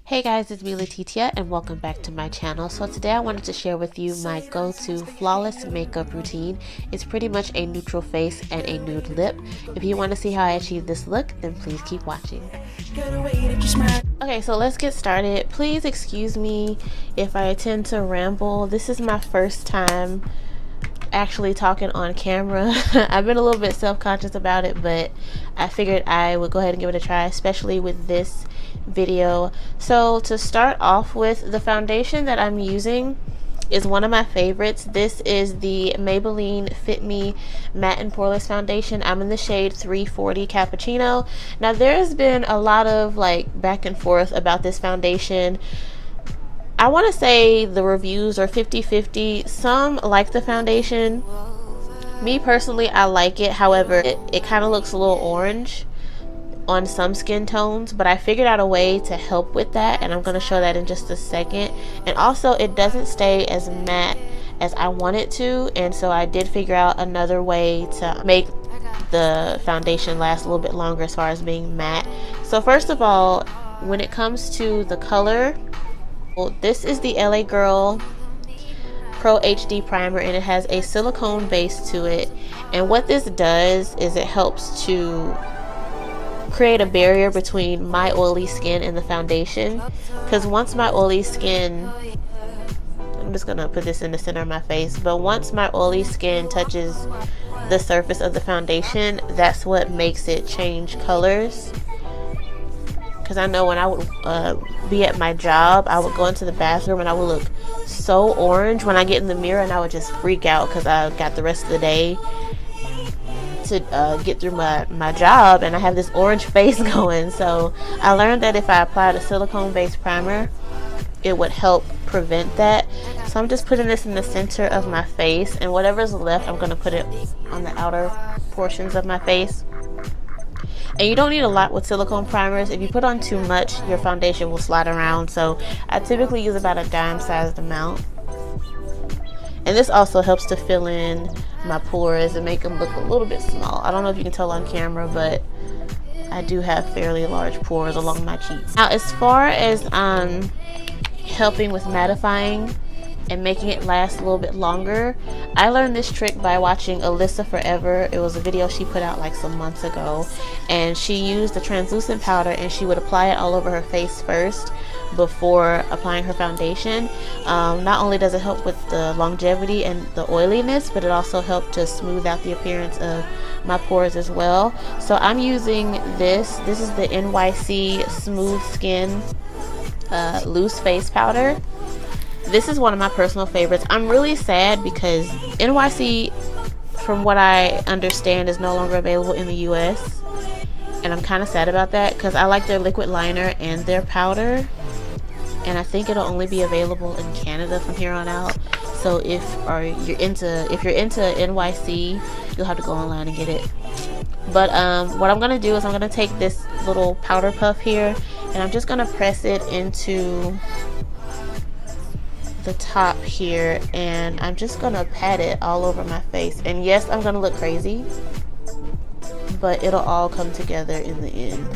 Hey guys, it's me Latetia and welcome back to my channel. So today I wanted to share with you my go-to flawless makeup routine. It's pretty much a neutral face and a nude lip. If you want to see how I achieve this look, then please keep watching. Okay, so let's get started. Please excuse me if I tend to ramble. This is my first time actually talking on camera. I've been a little bit self-conscious about it, but I figured I would go ahead and give it a try, especially with this video. So to start off with, the foundation that I'm using is one of my favorites. This is the Maybelline FitMe Matte and Poreless foundation. I'm in the shade 340 Cappuccino. Now there's been a lot of like back and forth about this foundation. I want to say the reviews are 50-50. Some like the foundation. Me personally, I like it. However, it kind of looks a little orange on some skin tones, but I figured out a way to help with that, and I'm going to show that in just a second. And also, it doesn't stay as matte as I want it to, and so I did figure out another way to make the foundation last a little bit longer as far as being matte. So first of all, when it comes to the color, this is the LA Girl Pro HD primer, and it has a silicone base to it. And what this does is it helps to create a barrier between my oily skin and the foundation, because once my oily skin, I'm just gonna put this in the center of my face, but once my oily skin touches the surface of the foundation, that's what makes it change colors. Because I know when I would be at my job, I would go into the bathroom and I would look so orange when I get in the mirror, and I would just freak out because I got the rest of the day to get through my job, and I have this orange face going. So I learned that if I applied a silicone based primer, it would help prevent that. So I'm just putting this in the center of my face, and whatever's left, I'm going to put it on the outer portions of my face. And you don't need a lot with silicone primers. If you put on too much, your foundation will slide around. So I typically use about a dime sized amount. And this also helps to fill in my pores and make them look a little bit small. I don't know if you can tell on camera, but I do have fairly large pores along my cheeks. Now, as far as helping with mattifying and making it last a little bit longer, I learned this trick by watching Alyssa Forever. It was a video she put out like some months ago, and she used a translucent powder and she would apply it all over her face first before applying her foundation. Not only does it help with the longevity and the oiliness, but it also helped to smooth out the appearance of my pores as well. So I'm using this. This is the NYX Smooth Skin Loose Face Powder. This is one of my personal favorites. I'm really sad because NYX, from what I understand, is no longer available in the US. And I'm kind of sad about that because I like their liquid liner and their powder. And I think it'll only be available in Canada from here on out. So if you're into NYX, you'll have to go online and get it. But what I'm gonna do is I'm gonna take this little powder puff here, and I'm just gonna press it into the top here, and I'm just gonna pat it all over my face. And yes, I'm gonna look crazy, but it'll all come together in the end.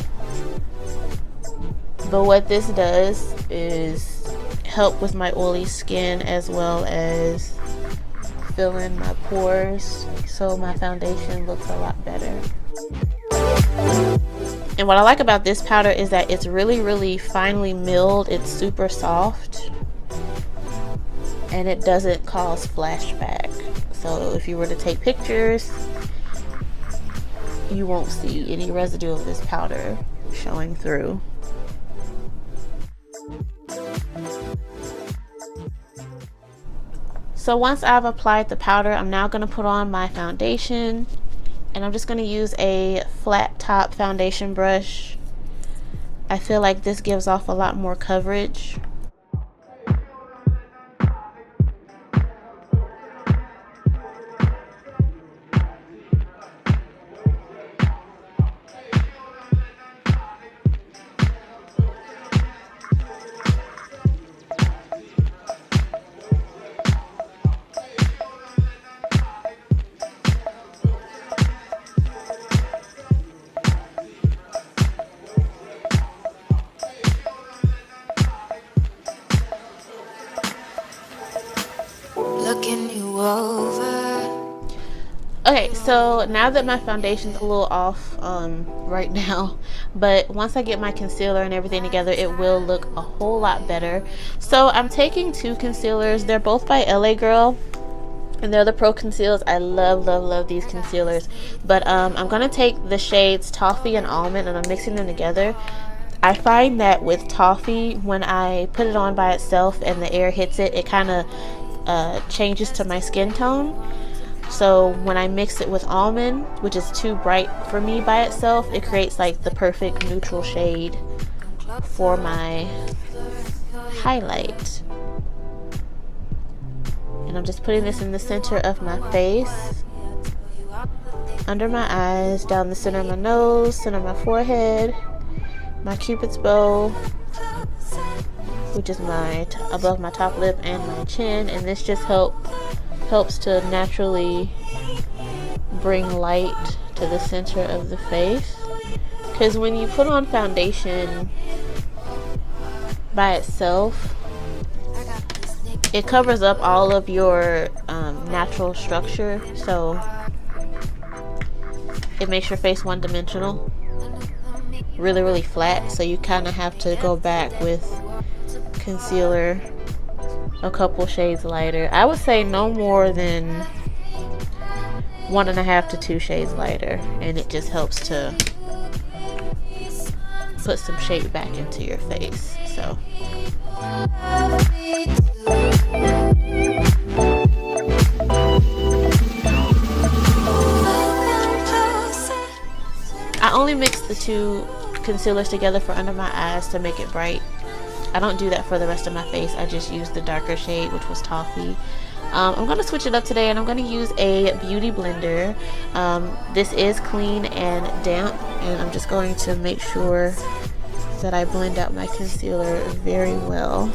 But what this does is help with my oily skin as well as fill in my pores, so my foundation looks a lot better. And what I like about this powder is that it's really finely milled. It's super soft, and it doesn't cause flashback. So if you were to take pictures, you won't see any residue of this powder showing through. So once I've applied the powder, I'm now going to put on my foundation, and I'm just going to use a flat top foundation brush. I feel like this gives off a lot more coverage. So now that my foundation's a little off right now, but once I get my concealer and everything together, it will look a whole lot better. So I'm taking two concealers. They're both by LA Girl, and they're the Pro Conceals. I love these concealers. But I'm gonna take the shades Toffee and Almond, and I'm mixing them together. I find that with Toffee, when I put it on by itself and the air hits it, it kind of changes to my skin tone. So when I mix it with Almond, which is too bright for me by itself, it creates like the perfect neutral shade for my highlight. And I'm just putting this in the center of my face, under my eyes, down the center of my nose, center of my forehead, my cupid's bow, which is above my top lip and my chin. And this just helps to naturally bring light to the center of the face, because when you put on foundation by itself, it covers up all of your natural structure, so it makes your face one-dimensional, really flat. So you kind of have to go back with concealer a couple shades lighter. I would say no more than 1.5 to 2 shades lighter, and it just helps to put some shape back into your face. So I only mix the two concealers together for under my eyes to make it bright. I don't do that for the rest of my face. I just use the darker shade, which was Toffee. I'm going to switch it up today, and I'm going to use a beauty blender. This is clean and damp, and I'm just going to make sure that I blend out my concealer very well.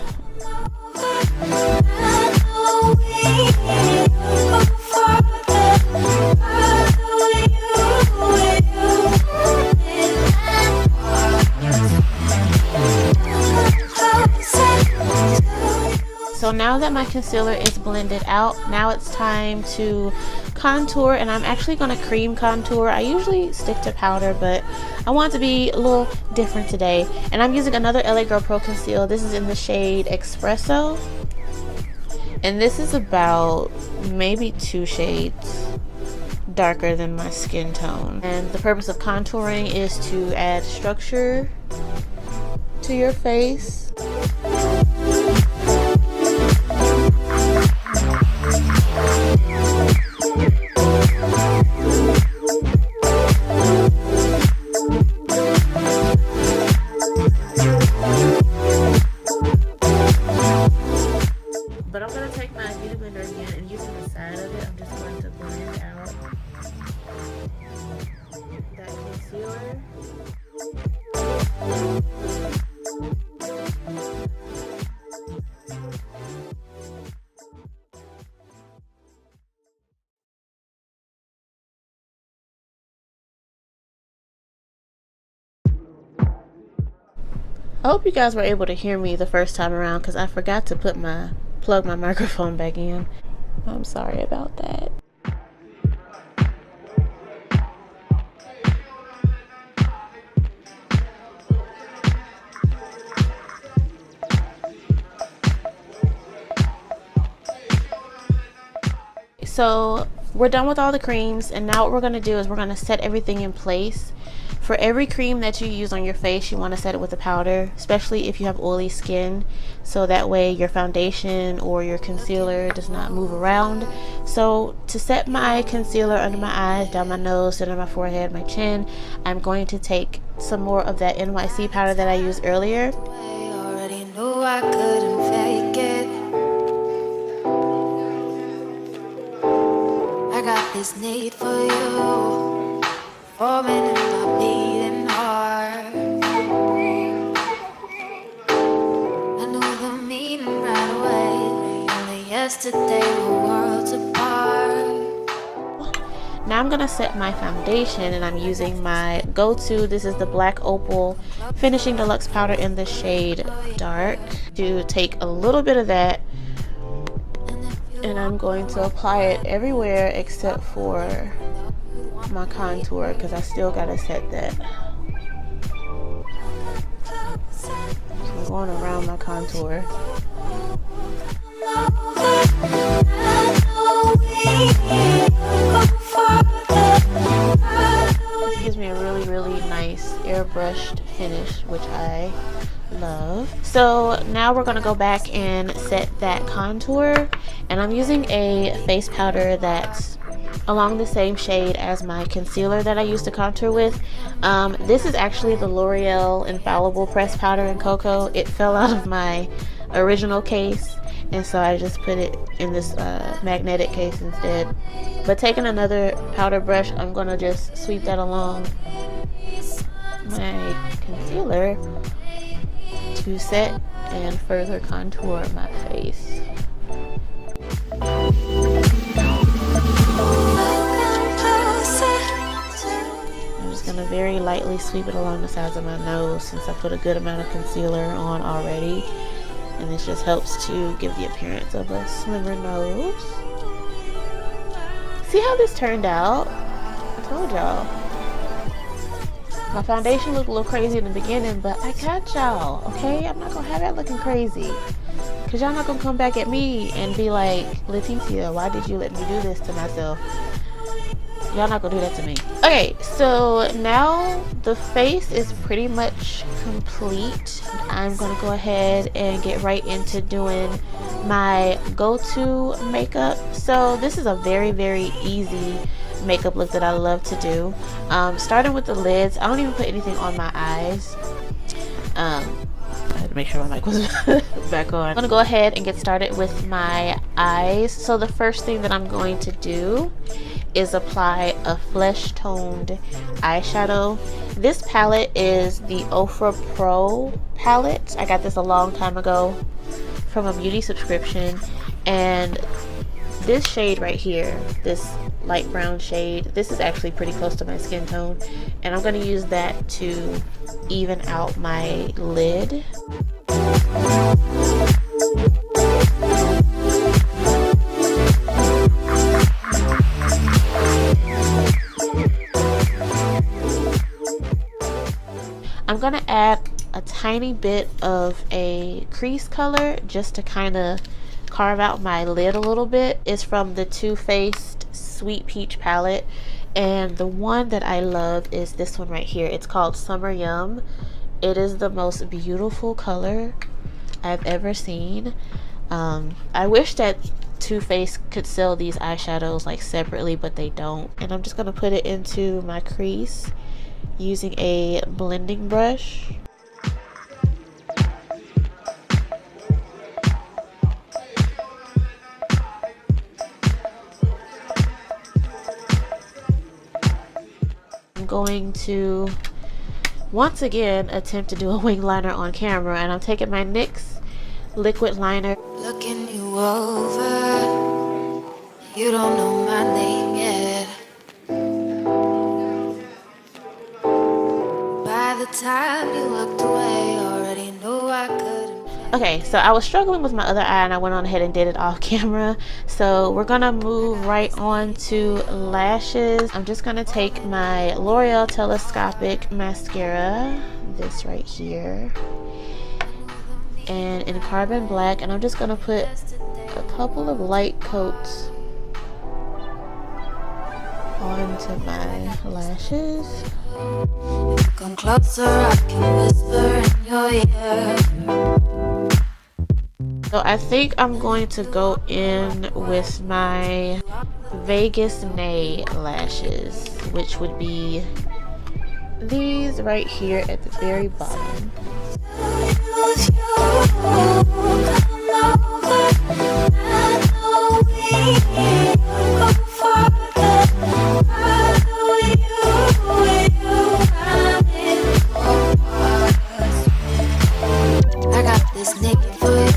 So now that my concealer is blended out, now it's time to contour, and I'm actually going to cream contour. I usually stick to powder, but I want it to be a little different today. And I'm using another LA Girl Pro Conceal. This is in the shade Expresso, and this is about maybe 2 shades darker than my skin tone. And the purpose of contouring is to add structure to your face. But I'm going to take my beauty blender again, and using the side of it, I'm just going to blend out that concealer. I hope you guys were able to hear me the first time around, because I forgot to plug my microphone back in. I'm sorry about that. So we're done with all the creams, and now what we're going to do is we're going to set everything in place. For every cream that you use on your face, you want to set it with a powder, especially if you have oily skin, so that way your foundation or your concealer does not move around. So to set my concealer under my eyes, down my nose, under my forehead, my chin, I'm going to take some more of that NYX powder that I used earlier. I already knew I couldn't fake it. I got this need for you, forming in my beating heart. I knew the meaning right away. Only yesterday we're worlds apart. Now I'm gonna set my foundation, and I'm using my go-to. This is the black Opal finishing deluxe powder in the shade dark. To take a little bit of that, and I'm going to apply it everywhere except for my contour because I still gotta set that. So I'm going around my contour. This gives me a really nice airbrushed finish, which I love. So now we're gonna go back and set that contour, and I'm using a face powder that's along the same shade as my concealer that I used to contour with. This is actually the L'Oreal Infallible pressed powder in cocoa. It fell out of my original case, and so I just put it in this magnetic case instead. But taking another powder brush, I'm gonna just sweep that along my concealer to set and further contour my face. I'm just gonna very lightly sweep it along the sides of my nose since I put a good amount of concealer on already, and this just helps to give the appearance of a slimmer nose. See how this turned out? I told y'all. My foundation looked a little crazy in the beginning, but I got y'all, okay? I'm not gonna have that looking crazy, because y'all not gonna come back at me and be like, Latetia, why did you let me do this to myself? Y'all not gonna do that to me. Okay, so now the face is pretty much complete. I'm gonna go ahead and get right into doing my go-to makeup. So this is a very easy makeup look that I love to do. Starting with the lids, I don't even put anything on my eyes. I had to make sure my mic was back on. I'm gonna go ahead and get started with my eyes. So the first thing that I'm going to do is apply a flesh toned eyeshadow. This palette is the Ofra Pro palette. I got this a long time ago from a beauty subscription, and this shade right here, this light brown shade, this is actually pretty close to my skin tone, and I'm going to use that to even out my lid. I'm going to add a tiny bit of a crease color just to kind of carve out my lid a little bit. It's from the Too Faced Sweet Peach palette, and the one that I love is this one right here. It's called Summer Yum. It is the most beautiful color I've ever seen. I wish that Too Faced could sell these eyeshadows like separately, but they don't. And I'm just going to put it into my crease using a blending brush. I'm going to once again attempt to do a wing liner on camera, and I'm taking my NYX liquid liner. Looking you over, you don't know my name yet. By the time you walked away, already knew I couldn't. Okay, so I was struggling with my other eye, and I went on ahead and did it off camera. So we're gonna move right on to lashes. I'm just gonna take my L'Oreal Telescopic mascara, this right here, and in Carbon Black, and I'm just gonna put a couple of light coats onto my lashes. Come closer, I can whisper in your ear. So I think I'm going to go in with my Vegas Nay lashes, which would be these right here at the very bottom. I got this naked for you.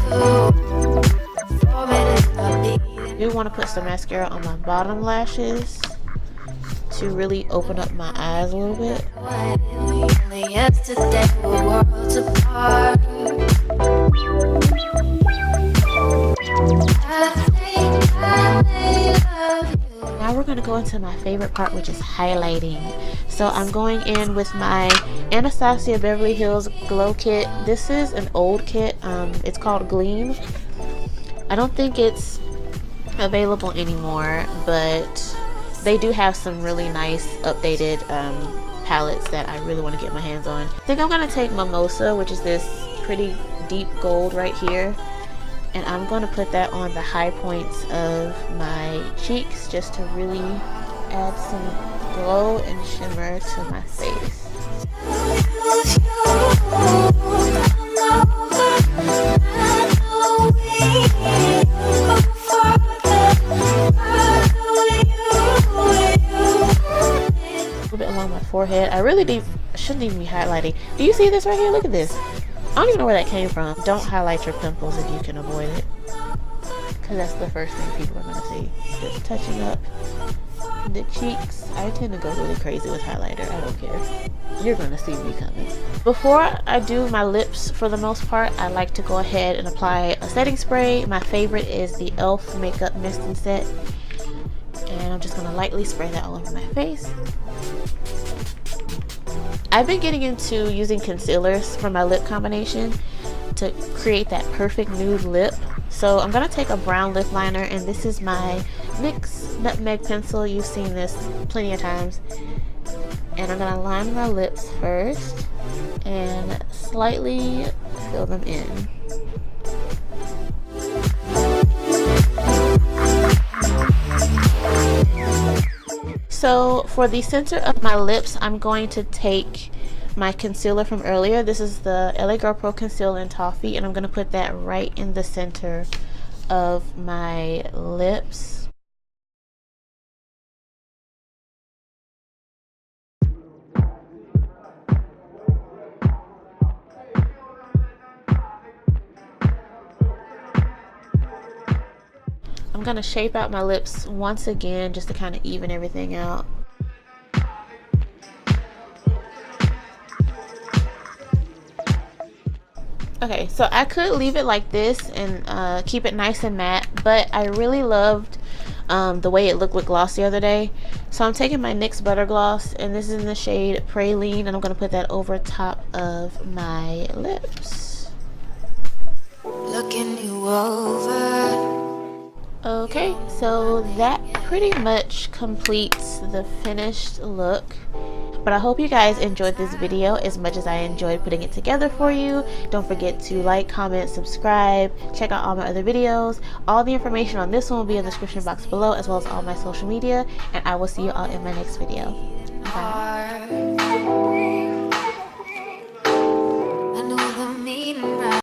I do want to put some mascara on my bottom lashes to really open up my eyes a little bit. Now we're going to go into my favorite part, which is highlighting. So I'm going in with my Anastasia Beverly Hills Glow Kit. This is an old kit. It's called Gleam. I don't think it's available anymore, but they do have some really nice updated palettes that I really want to get my hands on. I think I'm going to take Mimosa, which is this pretty deep gold right here, and I'm going to put that on the high points of my cheeks just to really add some glow and shimmer to my face. A little bit along my forehead. I really shouldn't even be highlighting. Do you see this right here? Look at this. I don't even know where that came from. Don't highlight your pimples if you can avoid it, because that's the first thing people are going to see. Just touching up the cheeks. I tend to go really crazy with highlighter. I don't care. You're going to see me coming. Before I do my lips, for the most part, I like to go ahead and apply a setting spray. My favorite is the e.l.f. Makeup Mist and Set. And I'm just going to lightly spray that all over my face. I've been getting into using concealers for my lip combination to create that perfect nude lip. So I'm going to take a brown lip liner, and this is my NYX Nutmeg pencil. You've seen this plenty of times. And I'm going to line my lips first and slightly fill them in. So for the center of my lips, I'm going to take my concealer from earlier. This is the LA Girl Pro Concealer in Toffee, and I'm going to put that right in the center of my lips. I'm going to shape out my lips once again just to kind of even everything out. Okay, so I could leave it like this and keep it nice and matte, but I really loved the way it looked with gloss the other day. So I'm taking my NYX Butter Gloss, and this is in the shade Praline, and I'm going to put that over top of my lips. Looking you over. Okay, so that pretty much completes the finished look. But I hope you guys enjoyed this video as much as I enjoyed putting it together for you. Don't forget to like, comment, subscribe, check out all my other videos. All the information on this one will be in the description box below, as well as all my social media. And I will see you all in my next video. Bye.